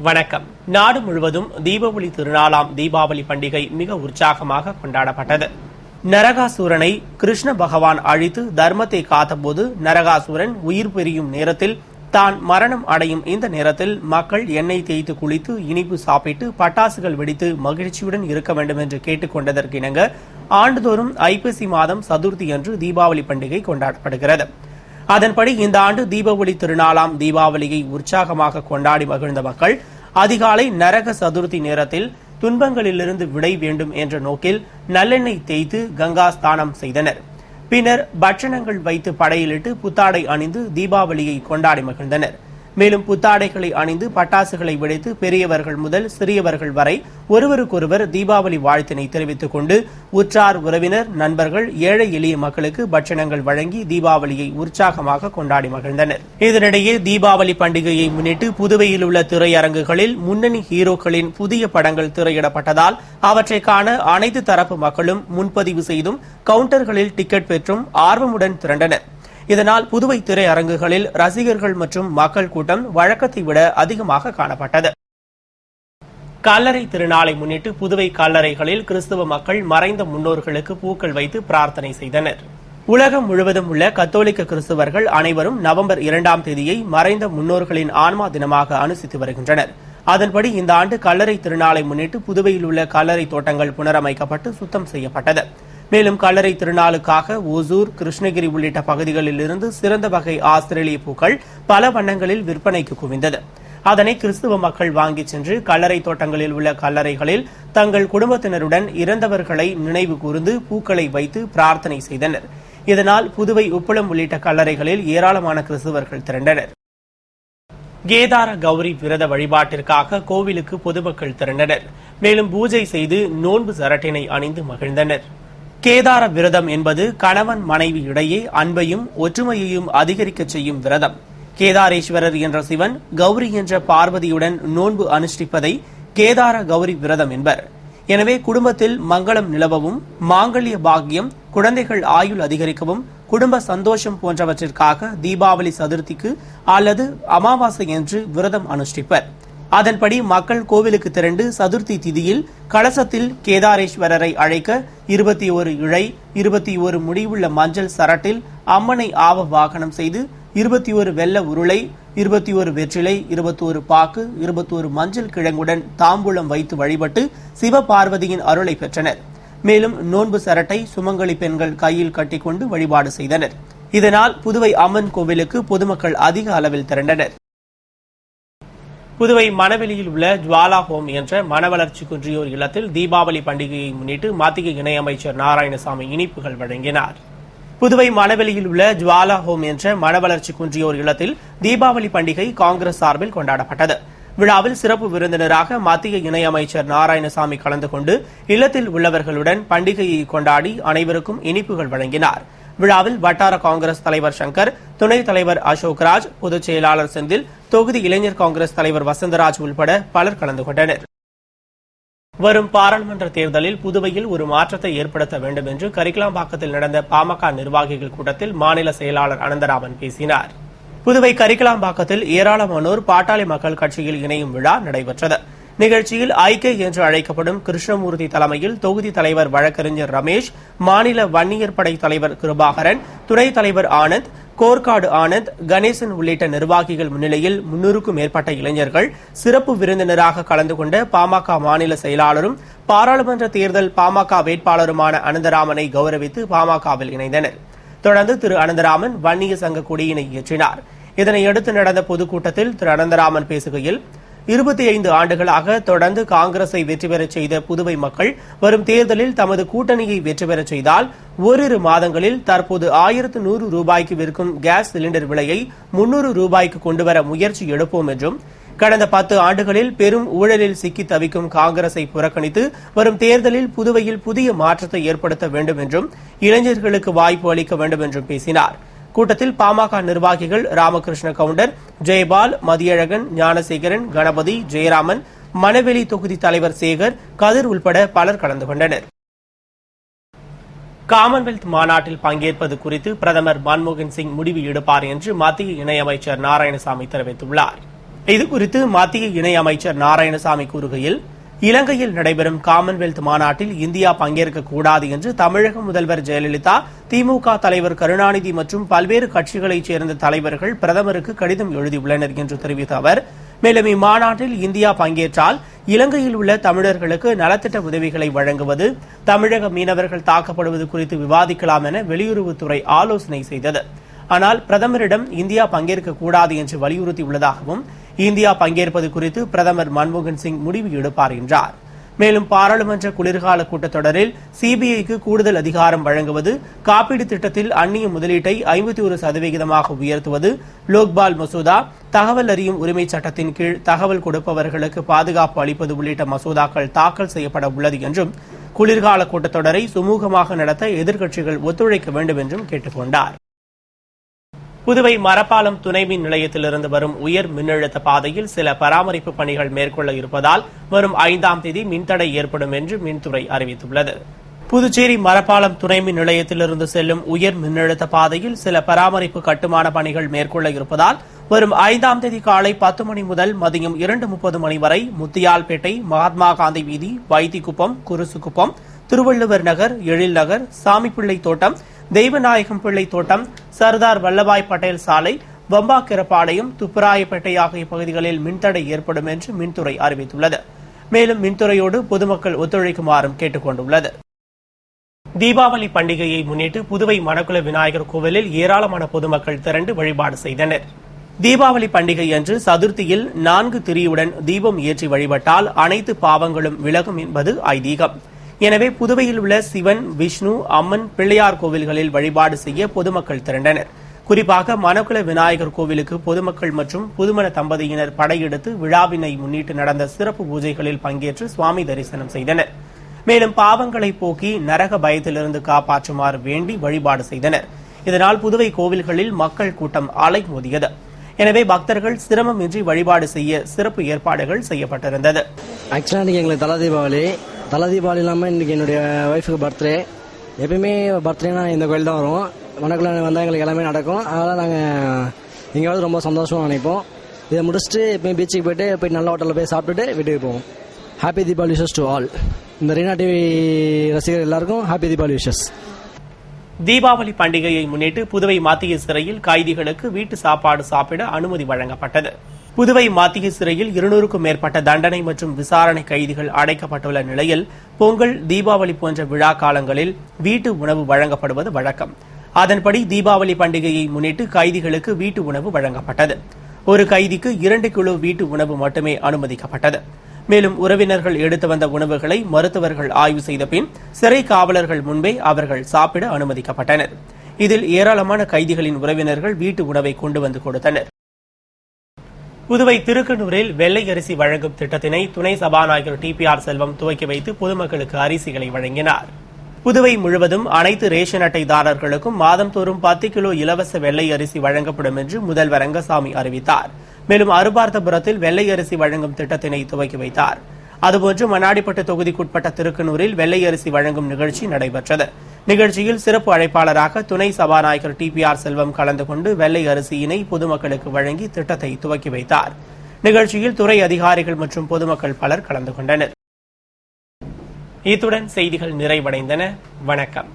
வணக்கம். நாடு முழுவதும் தீபாவளி திருநாளாம் தீபாவளி பண்டிகை மிக உற்சாகமாக கொண்டாடப்பட்டது. நரகாசூரனை கிருஷ்ண பகவான் அழித்து தர்மத்தை காத்தபோது நரகாசூரன் உயிர் பிரியும் நேரத்தில் தான் மரணம் அடையும் இந்த நேரத்தில் மக்கள் எண்ணெய் தேய்த்து குளித்து இனிப்பு சாப்பிட்டு பட்டாசுகள் வெடித்து மகிழ்ச்சியுடன் இருக்க வேண்டும் என்று கேட்டுக் கொண்டதற்கிணங்க ஆண்டுதோறும் ஐப்பசி மாதம் சதுர்த்தி அன்று தீபாவளி பண்டிகை கொண்டாடப்படுகிறது. அதன்படி இந்த ஆண்டு தீபாவளி திருநாளாம் தீபாவளியை உற்சாகமாக கொண்டாடி மகிழ்ந்த மக்கள் அதிகாலை நரக சதுர்த்தி நேரத்தில் துன்பங்களிலிருந்து விடை வேண்டும் என்ற நோக்கில் நல்லெண்ணெய் தேய்த்து கங்கா ஸ்நானம் செய்தனர். பின்னர் பட்சணங்கள் வைத்து படையிலிட்டு புத்தாடை அணிந்து தீபாவளியை கொண்டாடி மகிழ்ந்தனர். மேலும் புத்தாடைகளை அணிந்து பட்டாசுகளை வெடித்து பெரியவர்கள் முதல் சிறியவர்கள் வரை ஒருவருக்கொருவர் தீபாவளி வாழ்த்தினை தெரிவித்துக் கொண்டு உற்றார் உறவினர் நண்பர்கள் ஏழை எளிய மக்களுக்கு பட்சணங்கள் வழங்கி தீபாவளியை உற்சாகமாக கொண்டாடி மகிழ்ந்தனர். இதனிடையே தீபாவளி பண்டிகையை முன்னிட்டு புதுவையில் உள்ள திரையரங்குகளில் முன்னணி ஹீரோக்களின் புதிய படங்கள் திரையிடப்பட்டதால் அவற்றை காண அனைத்து தரப்பு மக்களும் முன்பதிவு செய்தும் கவுண்டர்களில் டிக்கெட் பெற்றும் ஆர்வமுடன் திரண்டனர். இதனால் புதுவை திரையரங்குகளில் ரசிகர்கள் மற்றும் மக்கள் கூட்டம் வழக்கத்தை விட அதிகமாக காணப்பட்டது. கல்லறை திருநாளை முன்னிட்டு புதுவை கல்லறைகளில் கிறிஸ்தவ மக்கள் மறைந்த முன்னோர்களுக்கு பூக்கள் வைத்து பிரார்த்தனை செய்தனர். உலகம் முழுவதும் உள்ள கத்தோலிக்க கிறிஸ்தவர்கள் அனைவரும் நவம்பர் 2ஆம் தேதியை மறைந்த முன்னோர்களின் ஆன்மா தினமாக அனுசரித்து வருகின்றனர். அதன்படி இந்த ஆண்டு கல்லறை திருநாளை முன்னிட்டு புதுவையில் உள்ள கல்லறை தோட்டங்கள் புனரமைக்கப்பட்டு சுத்தம் செய்யப்பட்டது. மேலும் கல்லறை திருநாளுக்காக ஓசூர், கிருஷ்ணகிரி உள்ளிட்ட பகுதிகளில் இருந்து சிறந்த வகை ஆஸ்திரேலிய பூக்கள் பல வண்ணங்களில் விற்பனைக்கு குவிந்தது. அதனை கிறிஸ்துவ மக்கள் வாங்கிச் சென்று கல்லறை தோட்டங்களில் உள்ள கல்லறைகளில் தங்கள் குடும்பத்தினருடன் இறந்தவர்களை நினைவு கூர்ந்து பூக்களை வைத்து பிரார்த்தனை செய்தனர். இதனால் புதுவை, உப்பளம் உள்ளிட்ட கல்லறைகளில் ஏராளமான கிறிஸ்தவர்கள் திரண்டனர். கேதார கௌரி விரத வழிபாட்டிற்காக கோவிலுக்கு பொதுமக்கள் திரண்டனர். மேலும் பூஜை செய்து நோன்பு சரட்டினை அணிந்து மகிழ்ந்தனர். கேதார விரதம் என்பது கணவன் மனைவி இடையே அன்பையும் ஒற்றுமையையும் அதிகரிக்க செய்யும் விரதம். கேதாரேஸ்வரர் என்ற சிவன் கௌரி என்ற பார்வதியுடன் நோன்பு அனுஷ்டிப்பதை கேதார கௌரி விரதம் என்பர். எனவே குடும்பத்தில் மங்களம் நிலவவும், மாங்கல்ய பாக்கியம், குழந்தைகள் ஆயுள் அதிகரிக்கவும், குடும்ப சந்தோஷம் போன்றவற்றிற்காக தீபாவளி சதுர்த்திக்கு அல்லது அமாவாசை என்று விரதம் அனுஷ்டிப்பர். அதன்படி மக்கள் கோவிலுக்கு திரண்டு சதுர்த்தி திதியில் கலசத்தில் கேதாரேஸ்வரரை அழைக்க 21 இழை, 21 முடிவுள்ள மஞ்சள் சரட்டில் அம்மனை ஆவ வாகனம் செய்து 21 வெள்ள உருளை, 21 வெற்றிலை, 21 பாக்கு, 21 மஞ்சள் கிழங்குடன் தாம்பூலம் வைத்து வழிபட்டு சிவபார்வதியின் அருளை பெற்றனர். மேலும் நோன்பு சரட்டை சுமங்கலி பெண்கள் கையில் கட்டிக்கொண்டு வழிபாடு செய்தனர். இதனால் புதுவை அம்மன் கோவிலுக்கு பொதுமக்கள் அதிக அளவில் திரண்டனர். புதுவை மணவெளியில் உள்ள ஜுவாலா ஹோம் என்ற மனவளர்ச்சி குன்றியோர் இல்லத்தில் தீபாவளி பண்டிகையை முன்னிட்டு மத்திய இணையமைச்சர் நாராயணசாமி இனிப்புகள் வழங்கினார். புதுவை மணவெளியில் உள்ள ஜுவாலா ஹோம் என்ற மனவளர்ச்சி குன்றியோர் இல்லத்தில் தீபாவளி பண்டிகை காங்கிரஸ் சார்பில் கொண்டாடப்பட்டது. விழாவில் சிறப்பு விருந்தினராக மத்திய இணையமைச்சர் நாராயணசாமி கலந்து கொண்டு இல்லத்தில் உள்ளவர்களுடன் பண்டிகையை கொண்டாடி அனைவருக்கும் இனிப்புகள் வழங்கினார். விழாவில் வட்டார காங்கிரஸ் தலைவர் சங்கர், துணைத் தலைவர் அசோக்ராஜ், பொதுச் செயலாளர் செந்தில், தொகுதி இளைஞர் காங்கிரஸ் தலைவர் வசந்தராஜ் உள்பட பலர் கலந்து கொண்டனர். வரும் பாராளுமன்ற தேர்தலில் புதுவையில் ஒரு மாற்றத்தை ஏற்படுத்த வேண்டும் என்று கரிக்கலாம்பாக்கத்தில் நடந்த பாமக நிர்வாகிகள் கூட்டத்தில் மாநில செயலாளர் அனந்தராமன் பேசினார். புதுவை கரிக்கலாம்பாக்கத்தில் ஏராளமானோர் பாட்டாளி மக்கள் கட்சியில் இணையும் விழா நடைபெற்றது. நிகழ்ச்சியில் ஐகே என்று அழைக்கப்படும் கிருஷ்ணமூர்த்தி தலைமையில் தொகுதி தலைவர் வழக்கறிஞர் ரமேஷ், மாநில வன்னியர் படை தலைவர் கிருபாகரன், துணைத் தலைவர் ஆனந்த், கோர்காடு ஆனந்த், கணேசன் உள்ளிட்ட நிர்வாகிகள் முன்னிலையில் 300க்கும் மேற்பட்ட இளைஞர்கள் சிறப்பு விருந்தினராக கலந்து கொண்ட பாமக மாநில செயலாளரும் பாராளுமன்ற தேர்தல் பாமக வேட்பாளருமான அனந்தராமனை கௌரவித்து பாமகவில் இணைந்தனர். தொடர்ந்து திரு அனந்தராமன் வன்னிய சங்க கொடியினை ஏற்றினார். இதனையடுத்து நடந்த பொதுக்கூட்டத்தில் திரு அனந்தராமன் பேசுகையில் 25 ஆண்டுகளாக தொடர்ந்து காங்கிரஸை வெற்றி பெறச் செய்த புதுவை மக்கள் வரும் தேர்தலில் தமது கூட்டணியை வெற்றி பெறச் செய்தால் ஓரிரு மாதங்களில் தற்போது 1100 ரூபாய்க்கு விற்கும் கேஸ் சிலிண்டர் விலையை 300 ரூபாய்க்கு கொண்டுவர முயற்சி எடுப்போம் என்றும், கடந்த 10 ஆண்டுகளில் பெரும் ஊழலில் சிக்கி தவிக்கும் காங்கிரஸை புறக்கணித்து வரும் தேர்தலில் புதுவையில் புதிய மாற்றத்தை ஏற்படுத்த வேண்டும் என்றும், இளைஞர்களுக்கு வாய்ப்பு அளிக்க வேண்டும் என்றும் பேசினார். கூட்டத்தில் பாமக நிர்வாகிகள் ராமகிருஷ்ண கவுண்டர், ஜெயபால், மதியழகன், ஞானசேகரன், கணபதி, ஜெயராமன், மணவெளி தொகுதி தலைவர் சேகர், கதிர் உள்பட பலர் கலந்து கொண்டனர். காமன்வெல்த் மாநாட்டில் பங்கேற்பது குறித்து பிரதமர் மன்மோகன் சிங் முடிவு எடுப்பார் என்று மத்திய இணையமைச்சர் நாராயணசாமி தெரிவித்துள்ளார். இதுகுறித்து மத்திய இணையமைச்சர் நாராயணசாமி கூறுகையில், இலங்கையில் நடைபெறும் காமன்வெல்த் மாநாட்டில் இந்தியா பங்கேற்கக்கூடாது என்று தமிழக முதல்வர் ஜெயலலிதா, திமுக தலைவர் கருணாநிதி மற்றும் பல்வேறு கட்சிகளைச் சேர்ந்த தலைவர்கள் பிரதமருக்கு கடிதம் எழுதியுள்ளனர் என்று தெரிவித்த அவர், மேலும் இம்மாநாட்டில் இந்தியா பங்கேற்றால் இலங்கையில் உள்ள தமிழர்களுக்கு நலத்திட்ட உதவிகளை வழங்குவது, தமிழக மீனவர்கள் தாக்கப்படுவது குறித்து விவாதிக்கலாம் என வெளியுறவுத்துறை ஆலோசனை செய்தது. ஆனால் பிரதமரிடம் இந்தியா பங்கேற்கக்கூடாது என்று வலியுறுத்தியுள்ளதாகவும், இந்தியா பங்கேற்பது குறித்து பிரதமர் மன்மோகன் சிங் முடிவு எடுப்பார் என்றார். மேலும் பாராளுமன்ற குளிர்கால கூட்டத்தொடரில் சிபிஐக்கு கூடுதல் அதிகாரம் வழங்குவது, காப்பீடு திட்டத்தில் அந்நிய முதலீட்டை 51% உயர்த்துவது, லோக்பால் மசோதா, தகவல் அறியும் உரிமை சட்டத்தின் கீழ் தகவல் கொடுப்பவர்களுக்கு பாதுகாப்பு அளிப்பது உள்ளிட்ட மசோதாக்கள் தாக்கல் செய்யப்பட உள்ளது என்றும், குளிர்கால கூட்டத்தொடரை சுமூகமாக நடத்த எதிர்க்கட்சிகள் ஒத்துழைக்க வேண்டும் என்றும் கேட்டுக் கொண்டார். புதுவை மரப்பாலம் துணை மின் நிலையத்திலிருந்து வரும் உயர் மின்னழுத்த பாதையில் சில பராமரிப்பு பணிகள் மேற்கொள்ள இருப்பதால் வரும் 5ஆம் தேதி மின்தடை ஏற்படும் என்று மின்துறை அறிவித்துள்ளது. புதுச்சேரி மரப்பாலம் துணை மின் நிலையத்திலிருந்து செல்லும் உயர் மின்னழுத்த பாதையில் சில பராமரிப்பு கட்டுமான பணிகள் மேற்கொள்ள இருப்பதால் வரும் 5ஆம் தேதி காலை 10 மணி முதல் மதியம் 2:30 மணி வரை முத்தியால்பேட்டை, மகாத்மா காந்தி வீதி, வைத்திக்குப்பம், குருசுக்குப்பம், திருவள்ளுவர் நகர், எழில் நகர், சாமிப்பிள்ளை தோட்டம், தெய்வநாயகம் பிள்ளை தோட்டம், சர்தார் வல்லபாய் பட்டேல் சாலை, வம்பாக்கிரப்பாளையம், துப்பராயப்பேட்டை ஆகிய பகுதிகளில் மின்தடை ஏற்படும் என்று மின்துறை அறிவித்துள்ளது. மேலும் மின்துறையோடு பொதுமக்கள் ஒத்துழைக்குமாறும் கேட்டுக் கொண்டுள்ளது. தீபாவளி பண்டிகையை முன்னிட்டு புதுவை மணக்குள விநாயகர் கோவிலில் ஏராளமான பொதுமக்கள் திரண்டு வழிபாடு செய்தனர். தீபாவளி பண்டிகை அன்று சதுர்த்தியில் 4 திரியுடன் தீபம் ஏற்றி வழிபட்டால் அனைத்து பாவங்களும் விலகும் என்பது ஐதீகம். எனவே புதுவையில் உள்ள சிவன், விஷ்ணு, அம்மன், பிள்ளையார் கோவில்களில் வழிபாடு செய்ய பொதுமக்கள் திரண்டனர். குறிப்பாக மணக்குள விநாயகர் கோவிலுக்கு பொதுமக்கள் மற்றும் புதுமண தம்பதியினர் படையெடுத்து விழாவினை முன்னிட்டு நடந்த சிறப்பு பூஜைகளில் பங்கேற்று சுவாமி தரிசனம் செய்தனர். மேலும் பாவங்களை போக்கி நரக பயத்திலிருந்து காப்பாற்றுமாறு வேண்டி வழிபாடு செய்தனர். இதனால் புதுவை கோவில்களில் மக்கள் கூட்டம் அலைமோதியது. எனவே பக்தர்கள் சிரமமின்றி வழிபாடு செய்ய சிறப்பு ஏற்பாடுகள் செய்யப்பட்டிருந்தது. தலை தீபாவளி இல்லாமல் இன்றைக்கி என்னுடைய ஒய்ஃபுக்கு பர்த்டே. எப்பயுமே பர்த்டேனா இந்த கோயில் தான் வரும். மணக்குள்ள வந்தால் எங்களுக்கு எல்லாமே நடக்கும். அதனால் நாங்கள் எங்கேயாவது ரொம்ப சந்தோஷமாக நினைப்போம். இதை முடிச்சுட்டு எப்பயும் பீச்சுக்கு போய் நல்ல ஹோட்டலில் போய் சாப்பிட்டுட்டு வீட்டுக்கு போவோம். Happy Deepavali wishes to all. இந்த ரீனா டிவி ரசிகர்கள் எல்லாருக்கும் ஹாப்பி தீபாவளி விஷஸ். தீபாவளி பண்டிகையை முன்னிட்டு புதுவை மத்திய சிறையில் கைதிகளுக்கு வீட்டு சாப்பாடு சாப்பிட அனுமதி வழங்கப்பட்டது. புதுவை மத்திய சிறையில் 200க்கும் மேற்பட்ட தண்டனை மற்றும் விசாரணை கைதிகள் அடைக்கப்பட்டுள்ள நிலையில் பொங்கல், தீபாவளி போன்ற விழா காலங்களில் வீட்டு உணவு வழங்கப்படுவது வழக்கம். அதன்படி தீபாவளி பண்டிகையை முன்னிட்டு கைதிகளுக்கு வீட்டு உணவு வழங்கப்பட்டது. ஒரு கைதிக்கு 2 கிலோ வீட்டு உணவு மட்டுமே அனுமதிக்கப்பட்டது. மேலும் உறவினர்கள் எடுத்து வந்த உணவுகளை மருத்துவர்கள் ஆய்வு செய்த பின் சிறை காவலர்கள் முன்பே அவர்கள் சாப்பிட அனுமதிக்கப்பட்டனர். இதில் ஏராளமான கைதிகளின் உறவினர்கள் வீட்டு உணவை கொண்டு வந்து கொடுத்தனர். புதுவை திருக்கனூரில் வெள்ளை அரிசி வழங்கும் திட்டத்தினை துணை சபாநாயகர் TPR செல்வம் துவக்கி வைத்து பொதுமக்களுக்கு அரிசிகளை வழங்கினார். புதுவை முழுவதும் அனைத்து ரேஷன் அட்டைதாரர்களுக்கும் மாதந்தோறும் 10 கிலோ இலவச வெள்ளை அரிசி வழங்கப்படும் என்று முதல்வர் ரங்கசாமி அறிவித்தார். மேலும் அருபார்த்தபுரத்தில் வெள்ளை அரிசி வழங்கும் திட்டத்தினை துவக்கி வைத்தார். அதுபோன்று மண்ணாடிப்பட்டு தொகுதிக்குட்பட்ட திருக்கனூரில் வெள்ளை அரிசி வழங்கும் நிகழ்ச்சி நடைபெற்றது. நிகழ்ச்சியில் சிறப்பு அழைப்பாளராக துணை சபாநாயகர் TPR செல்வம் கலந்து கொண்டு வெள்ளை அரிசியினை பொதுமக்களுக்கு வழங்கி திட்டத்தை துவக்கி வைத்தார். நிகழ்ச்சியில் துறை அதிகாரிகள் மற்றும் பொதுமக்கள் பலர் கலந்து கொண்டனர். இத்துடன் செய்திகள் நிறைவடைந்தன. வணக்கம்.